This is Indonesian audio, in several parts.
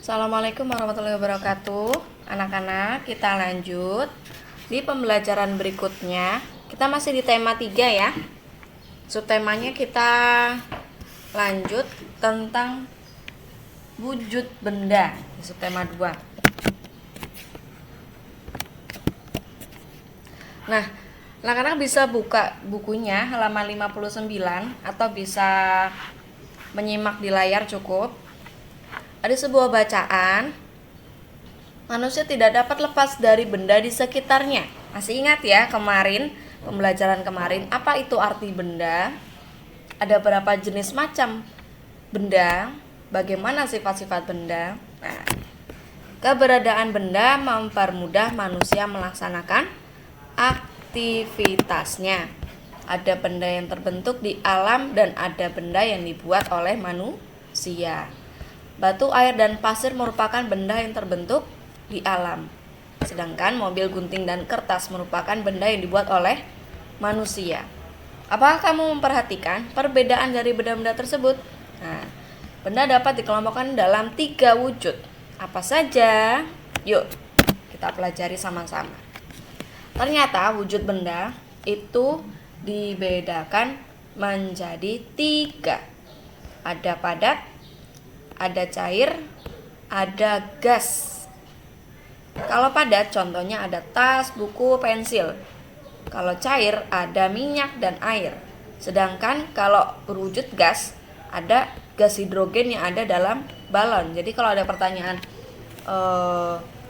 Assalamualaikum warahmatullahi wabarakatuh. Anak-anak, kita lanjut di pembelajaran berikutnya. Kita masih di tema 3 ya. Subtemanya kita lanjut tentang wujud benda di subtema 2. Nah, anak-anak bisa buka bukunya halaman 59 atau bisa menyimak di layar cukup. Ada sebuah bacaan, manusia tidak dapat lepas dari benda di sekitarnya. Masih ingat ya kemarin, pembelajaran kemarin, apa itu arti benda? Ada berapa jenis macam benda? Bagaimana sifat-sifat benda? Nah, keberadaan benda mempermudah manusia melaksanakan aktivitasnya. Ada benda yang terbentuk di alam dan ada benda yang dibuat oleh manusia. Batu, air, dan pasir merupakan benda yang terbentuk di alam. Sedangkan mobil, gunting, dan kertas merupakan benda yang dibuat oleh manusia. Apakah kamu memperhatikan perbedaan dari benda-benda tersebut? Nah, benda dapat dikelompokkan dalam 3 wujud. Apa saja? Yuk, kita pelajari sama-sama. Ternyata wujud benda itu dibedakan menjadi 3. Ada padat, ada cair, ada gas. Kalau padat contohnya ada tas, buku, pensil. Kalau cair ada minyak dan air. Sedangkan kalau berwujud gas ada gas hidrogen yang ada dalam balon. Jadi kalau ada pertanyaan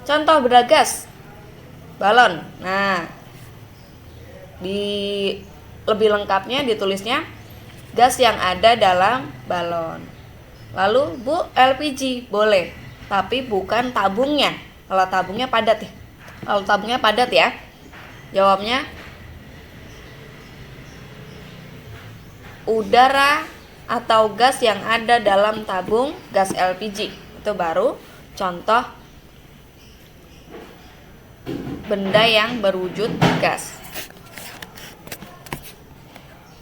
contoh benda gas, balon. Nah, di lebih lengkapnya ditulisnya gas yang ada dalam balon. Lalu, Bu, LPG boleh, tapi bukan tabungnya. Kalau tabungnya padat ya. Kalau tabungnya padat ya. Jawabnya udara atau gas yang ada dalam tabung gas LPG. Itu baru contoh benda yang berwujud gas.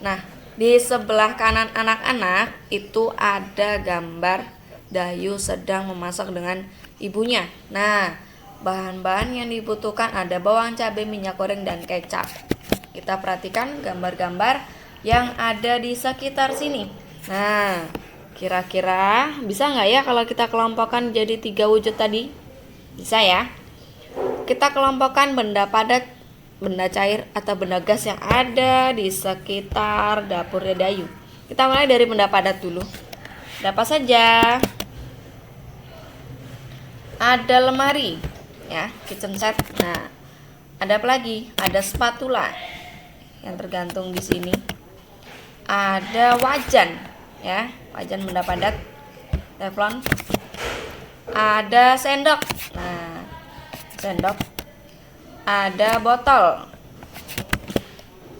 Nah, di sebelah kanan anak-anak itu ada gambar Dayu sedang memasak dengan ibunya. Nah, bahan-bahan yang dibutuhkan ada bawang, cabai, minyak goreng, dan kecap. Kita perhatikan gambar-gambar yang ada di sekitar sini. Nah, kira-kira bisa nggak ya kalau kita kelompokkan jadi 3 wujud tadi? Bisa ya. Kita kelompokkan benda padat, benda cair, atau benda gas yang ada di sekitar dapurnya Dayu. Kita mulai dari benda padat dulu. Ada apa saja? Ada lemari, ya, kitchen set. Nah, ada apa lagi? Ada spatula yang tergantung di sini. Ada wajan, ya, wajan benda padat, teflon. Ada sendok. Nah, sendok. Ada botol.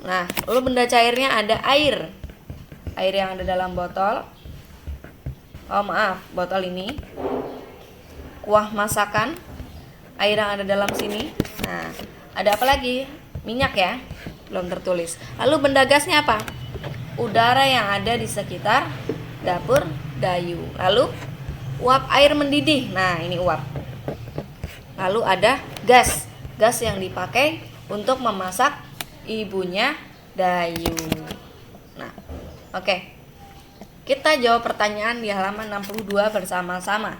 Nah, lalu benda cairnya ada air. Air yang ada dalam botol. Oh maaf, botol ini. Kuah masakan. Air yang ada dalam sini. Nah, ada apa lagi? Minyak ya. Belum tertulis. Lalu benda gasnya apa? Udara yang ada di sekitar dapur Dayu. Lalu uap air mendidih. Nah, ini uap. Lalu ada gas. Gas yang dipakai untuk memasak ibunya Dayu. Nah, oke. Kita jawab pertanyaan di halaman 62 bersama-sama.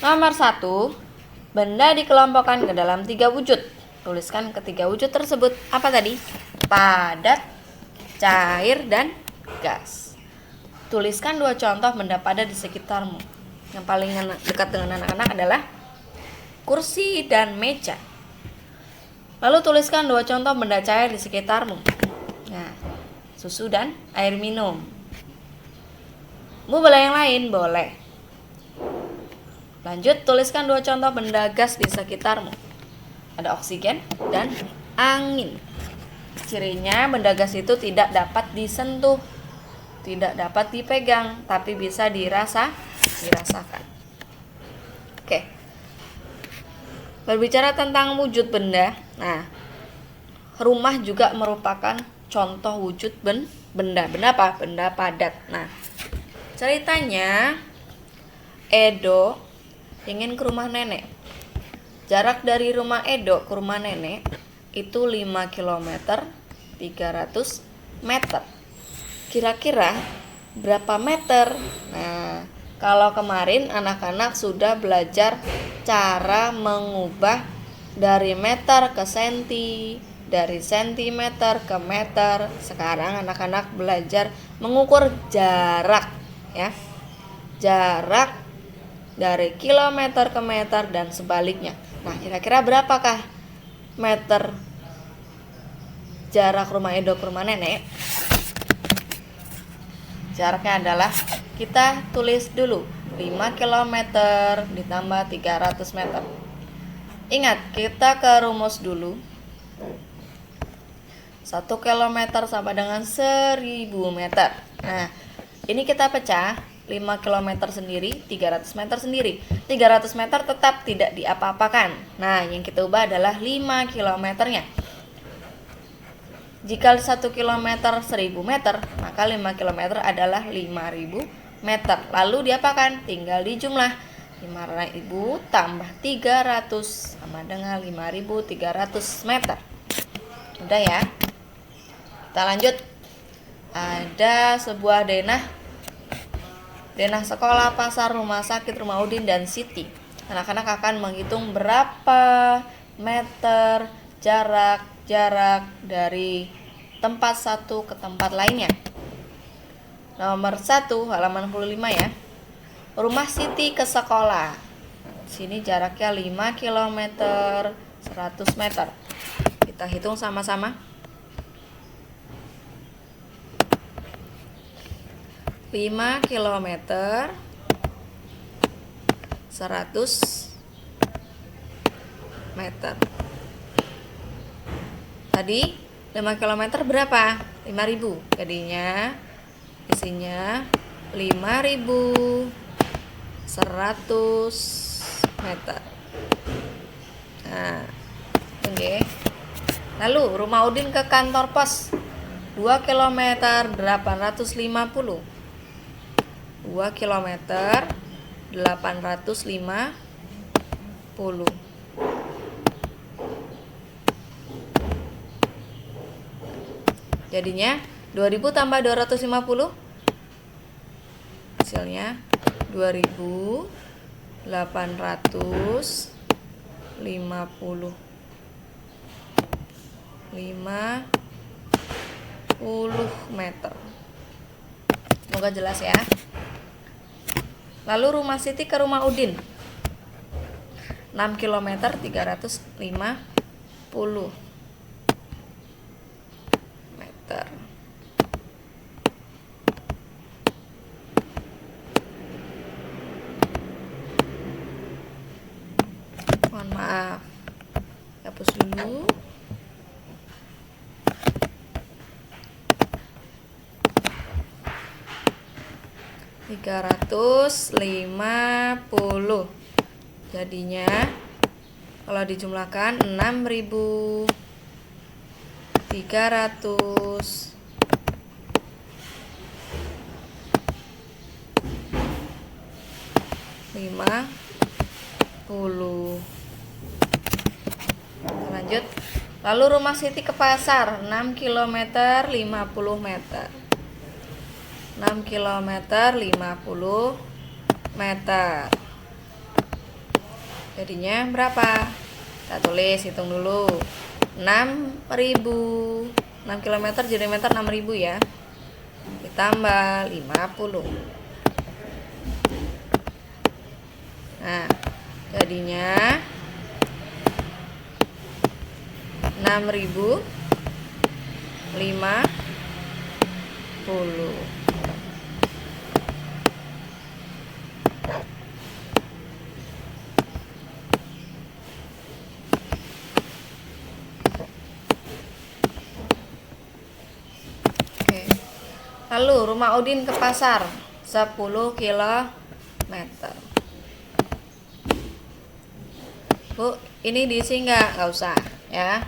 Nomor 1, benda dikelompokkan ke dalam 3 wujud. Tuliskan ketiga wujud tersebut. Apa tadi? Padat, cair, dan gas. Tuliskan 2 contoh benda padat di sekitarmu. Yang paling dekat dengan anak-anak adalah kursi dan meja. Lalu tuliskan 2 contoh benda cair di sekitarmu. Nah, susu dan air minum. Bu, boleh yang lain? Boleh. Lanjut, tuliskan 2 contoh benda gas di sekitarmu. Ada oksigen dan angin. Cirinya benda gas itu tidak dapat disentuh, tidak dapat dipegang, tapi bisa dirasakan. Oke. Berbicara tentang wujud benda, nah, rumah juga merupakan contoh wujud benda. Benda apa? Benda padat. Nah, ceritanya Edo ingin ke rumah nenek. Jarak dari rumah Edo ke rumah nenek itu 5 km 300 meter. Kira-kira berapa meter? Nah, kalau kemarin anak-anak sudah belajar cara mengubah dari meter ke senti, dari sentimeter ke meter. Sekarang anak-anak belajar mengukur jarak, ya. Jarak dari kilometer ke meter dan sebaliknya. Nah, kira-kira berapakah meter jarak rumah Edo ke rumah nenek? Jaraknya adalah, kita tulis dulu 5 km ditambah 300 meter. Ingat, kita ke rumus dulu. 1 km sama dengan 1000 meter. Nah, ini kita pecah, 5 km sendiri, 300 meter sendiri. 300 meter tetap tidak diapa-apakan. Nah, yang kita ubah adalah 5 kilometernya. Jika 1 km 1000 meter, maka 5 km adalah 5000 meter. Lalu diapakan? Tinggal dijumlah. 5000 tambah 300 sama dengan 5300 meter. Udah ya. Kita lanjut. Ada sebuah denah sekolah, pasar, rumah sakit, rumah Udin, dan Siti. Anak-anak akan menghitung berapa meter jarak dari tempat satu ke tempat lainnya. Nomor 1, halaman 65 ya. Rumah Siti ke sekolah. Sini jaraknya 5 km 100 meter. Kita hitung sama-sama. 5 km 100 meter. Tadi 5 km berapa? 5000. Jadinya isinya 5100 meter. Nah, oke. Lalu rumah Udin ke kantor pos 2 km 850. 2 km 850. Jadinya 2000 tambah 250, hasilnya 2850. 50 meter. Semoga jelas ya. Lalu rumah Siti ke rumah Udin 6 km 350 meter. Mohon maaf, hapus dulu. Rp350. Jadinya kalau dijumlahkan 6300 50. Lanjut. Lalu rumah Siti ke pasar 6 km 50 meter. 6 km 50 meter. Jadinya berapa? Kita tulis, hitung dulu. 6000. 6 km jadi meter 6000 ya. Ditambah 50. Nah, jadinya 6050. Lalu rumah Udin ke pasar 10 km. Bu, ini diisi nggak? Nggak usah ya.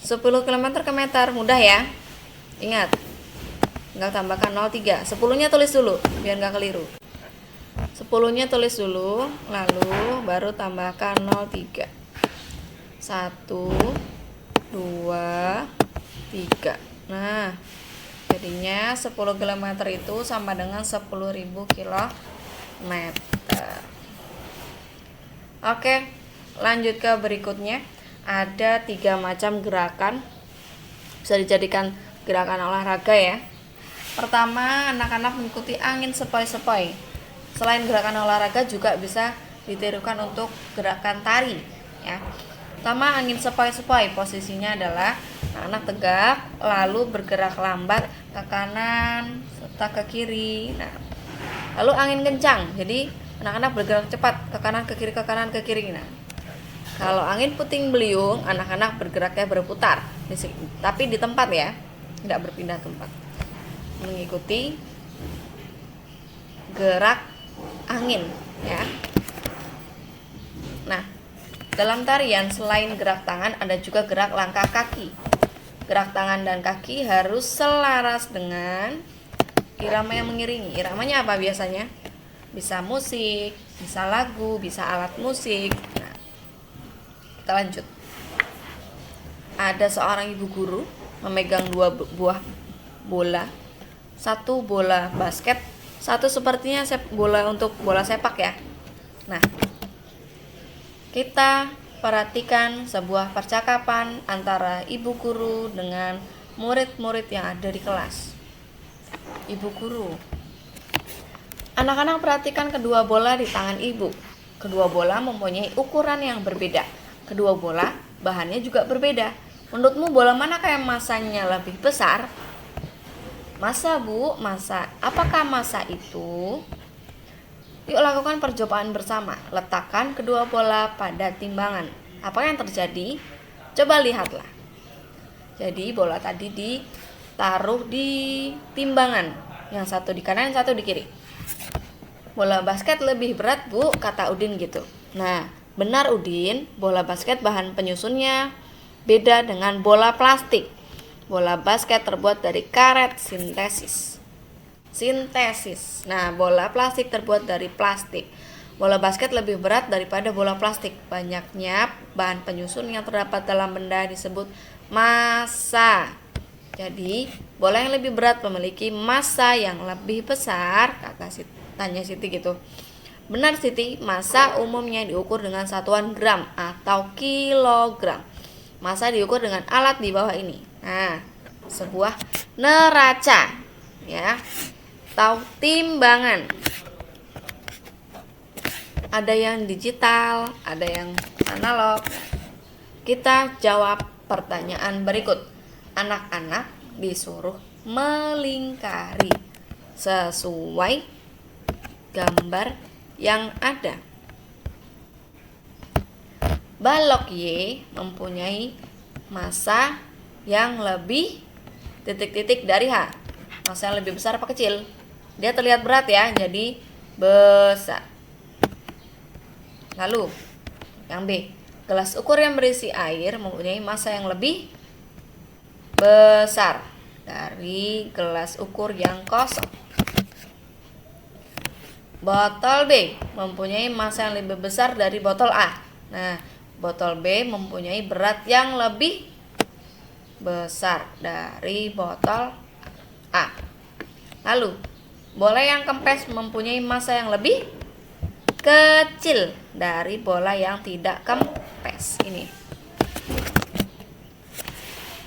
10 km ke meter, mudah ya. Ingat, tinggal tambahkan 03. 10-nya tulis dulu biar nggak keliru. 10-nya tulis dulu, lalu baru tambahkan 0,3. 1, 2, 3. Nah, jadinya 10 km itu sama dengan 10.000 km. Oke, lanjut ke berikutnya. Ada 3 macam gerakan, bisa dijadikan gerakan olahraga ya. Pertama, anak-anak mengikuti angin sepoi-sepoi. Selain gerakan olahraga juga bisa ditirukan untuk gerakan tari ya. Pertama, angin sepoi-sepoi. Posisinya adalah anak tegak, lalu bergerak lambat ke kanan serta ke kiri. Nah, lalu angin kencang. Jadi anak-anak bergerak cepat ke kanan ke kiri ke kanan ke kiri. Nah, kalau angin puting beliung, anak-anak bergeraknya berputar, tapi di tempat ya, tidak berpindah tempat. Mengikuti gerak angin ya. Nah, dalam tarian selain gerak tangan ada juga gerak langkah kaki. Gerak tangan dan kaki harus selaras dengan irama yang mengiringi. Iramanya apa biasanya? Bisa musik, bisa lagu, bisa alat musik. Nah, kita lanjut. Ada seorang ibu guru memegang 2 buah bola. 1 bola basket, 1 sepertinya bola untuk bola sepak ya. Nah, kita perhatikan sebuah percakapan antara ibu guru dengan murid-murid yang ada di kelas. Ibu guru, anak-anak perhatikan kedua bola di tangan ibu. Kedua bola mempunyai ukuran yang berbeda. Kedua bola bahannya juga berbeda. Menurutmu bola mana yang masanya lebih besar? Masa, Bu? Masa? Apakah masa itu? Yuk lakukan percobaan bersama. Letakkan kedua bola pada timbangan. Apa yang terjadi? Coba lihatlah. Jadi bola tadi ditaruh di timbangan. Yang satu di kanan, yang satu di kiri. Bola basket lebih berat, Bu, kata Udin gitu. Nah, benar Udin, bola basket bahan penyusunnya beda dengan bola plastik. Bola basket terbuat dari karet sintesis. Nah, bola plastik terbuat dari plastik. Bola basket lebih berat daripada bola plastik. Banyaknya bahan penyusun yang terdapat dalam benda disebut massa. Jadi, bola yang lebih berat memiliki massa yang lebih besar, tanya Siti gitu. Benar Siti, massa umumnya diukur dengan satuan gram atau kilogram. Massa diukur dengan alat di bawah ini. Nah, sebuah neraca ya. Atau timbangan. Ada yang digital, ada yang analog. Kita jawab pertanyaan berikut. Anak-anak disuruh melingkari sesuai gambar yang ada. Balok Y mempunyai massa yang lebih titik-titik dari H. Massa yang lebih besar apa kecil? Dia terlihat berat ya, jadi besar. Lalu yang B, gelas ukur yang berisi air mempunyai massa yang lebih besar dari gelas ukur yang kosong. Botol B mempunyai massa yang lebih besar dari botol A. Nah, botol B mempunyai berat yang lebih besar dari botol A. Lalu, bola yang kempes mempunyai massa yang lebih kecil dari bola yang tidak kempes. Ini.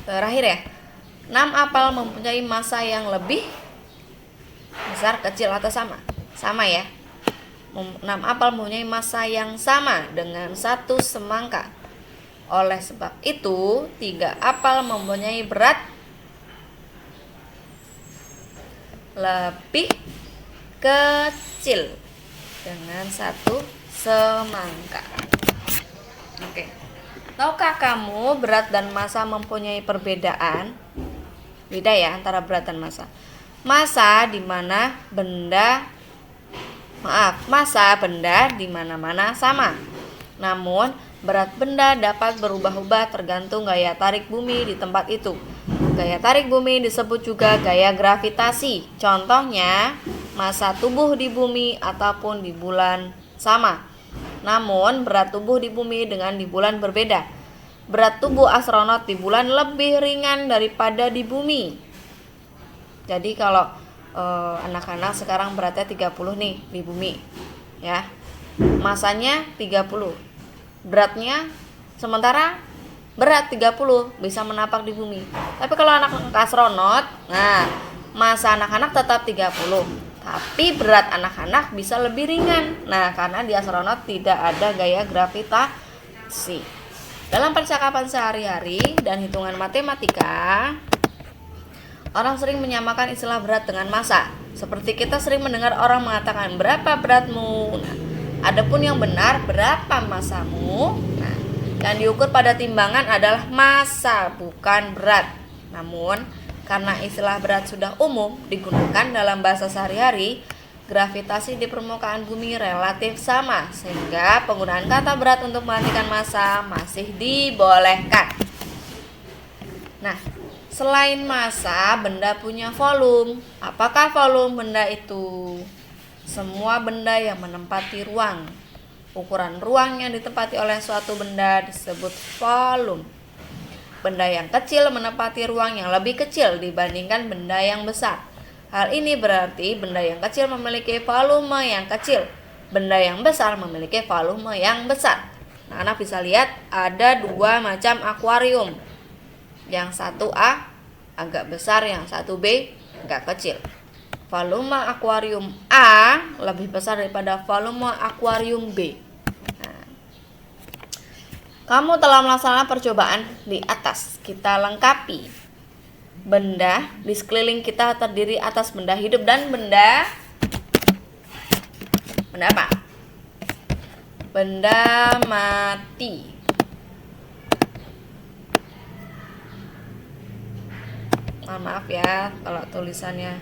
Terakhir ya. 6 apel mempunyai massa yang lebih besar, kecil atau sama? Sama ya. 6 apel mempunyai massa yang sama dengan 1 semangka. Oleh sebab itu, 3 apel mempunyai berat lebih kecil dengan 1 semangka. Oke. Tahukah kamu berat dan massa mempunyai perbedaan? Beda ya antara berat dan massa. Massa benda di mana-mana sama. Namun, berat benda dapat berubah-ubah tergantung gaya tarik bumi di tempat itu. Gaya tarik bumi disebut juga gaya gravitasi. Contohnya, masa tubuh di bumi ataupun di bulan sama. Namun berat tubuh di bumi dengan di bulan berbeda. Berat tubuh astronot di bulan lebih ringan daripada di bumi. Jadi kalau anak-anak sekarang beratnya 30 nih di bumi, ya. Masanya 30. Beratnya sementara berat 30 bisa menapak di bumi. Tapi kalau anak-anak astronot, nah, masa anak-anak tetap 30. Tapi berat anak-anak bisa lebih ringan. Nah, karena di astronot tidak ada gaya gravitasi. Dalam percakapan sehari-hari dan hitungan matematika, orang sering menyamakan istilah berat dengan massa. Seperti kita sering mendengar orang mengatakan, berapa beratmu? Nah, adapun yang benar, berapa massamu? Nah, yang diukur pada timbangan adalah massa, bukan berat. Namun, karena istilah berat sudah umum digunakan dalam bahasa sehari-hari, gravitasi di permukaan bumi relatif sama, sehingga penggunaan kata berat untuk mengartikan massa masih dibolehkan. Nah, selain massa, benda punya volume. Apakah volume benda itu? Semua benda yang menempati ruang. Ukuran ruang yang ditempati oleh suatu benda disebut volume. Benda yang kecil menempati ruang yang lebih kecil dibandingkan benda yang besar. Hal ini berarti benda yang kecil memiliki volume yang kecil. Benda yang besar memiliki volume yang besar. Nah, anak bisa lihat ada dua macam akuarium. Yang satu A agak besar, yang satu B agak kecil. Volume akuarium A lebih besar daripada volume akuarium B. Kamu telah melaksanakan percobaan di atas. Kita lengkapi. Benda di sekeliling kita terdiri atas benda hidup dan benda apa? Benda mati. Maaf ya kalau tulisannya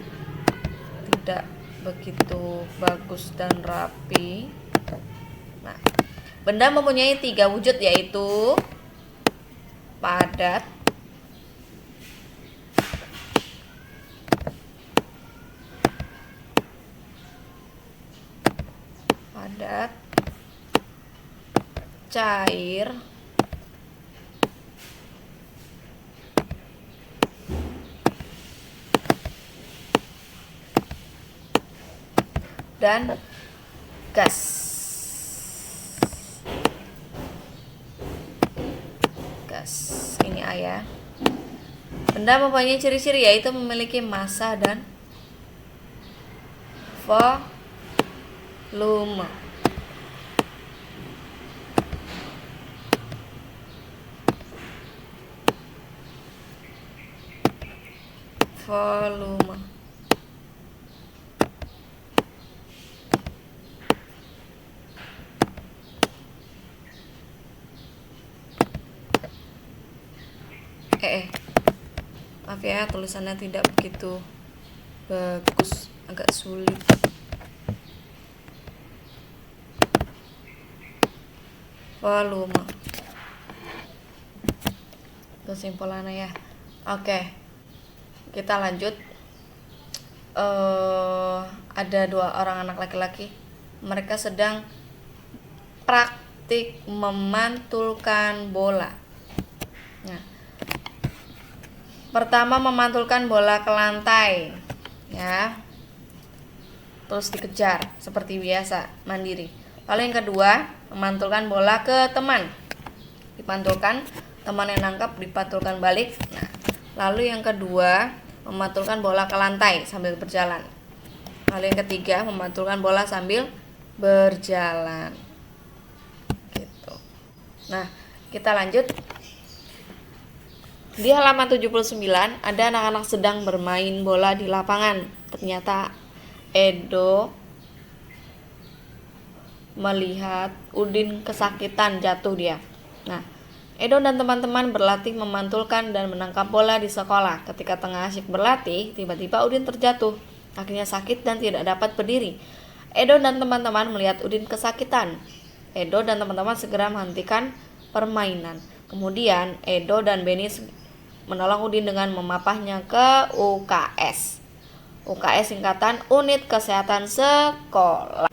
tidak begitu bagus dan rapi. Nah, benda mempunyai 3 wujud, yaitu padat, cair, dan gas. Ini ayah. Benda mempunyai ciri-ciri, yaitu memiliki massa dan volume. Maaf ya, tulisannya tidak begitu bagus, agak sulit. Volume. Kesimpulannya ya. Oke. Kita lanjut. Ada 2 orang anak laki-laki. Mereka sedang praktik memantulkan bola. Nah, pertama memantulkan bola ke lantai, ya. Terus dikejar seperti biasa, mandiri. Lalu yang kedua, memantulkan bola ke teman. Dipantulkan, teman yang nangkap dipantulkan balik. Nah, lalu yang kedua, memantulkan bola ke lantai sambil berjalan. Lalu yang ketiga, memantulkan bola sambil berjalan. Gitu. Nah, kita lanjut. Di halaman 79 ada anak-anak sedang bermain bola di lapangan. Ternyata Edo melihat Udin kesakitan, jatuh dia. Nah, Edo dan teman-teman berlatih memantulkan dan menangkap bola di sekolah. Ketika tengah asyik berlatih, tiba-tiba Udin terjatuh. Akhirnya sakit dan tidak dapat berdiri. Edo dan teman-teman melihat Udin kesakitan. Edo dan teman-teman segera menghentikan permainan. Kemudian Edo dan Benny menolong Udin dengan memapahnya ke UKS. UKS singkatan Unit Kesehatan Sekolah.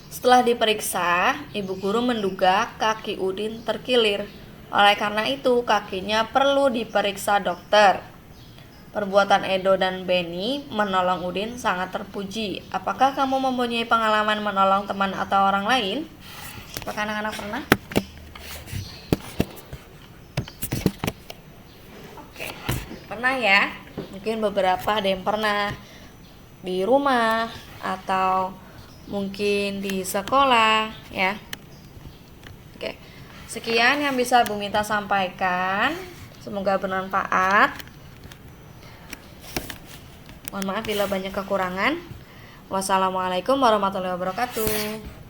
Setelah diperiksa, ibu guru menduga kaki Udin terkilir. Oleh karena itu, kakinya perlu diperiksa dokter. Perbuatan Edo dan Benny menolong Udin sangat terpuji. Apakah kamu mempunyai pengalaman menolong teman atau orang lain? Apakah anak-anak pernah? Oke, pernah ya? Mungkin beberapa ada yang pernah di rumah atau mungkin di sekolah ya. Oke, sekian yang bisa Bu Mita sampaikan. Semoga bermanfaat. Mohon maaf bila banyak kekurangan. Wassalamualaikum warahmatullahi wabarakatuh.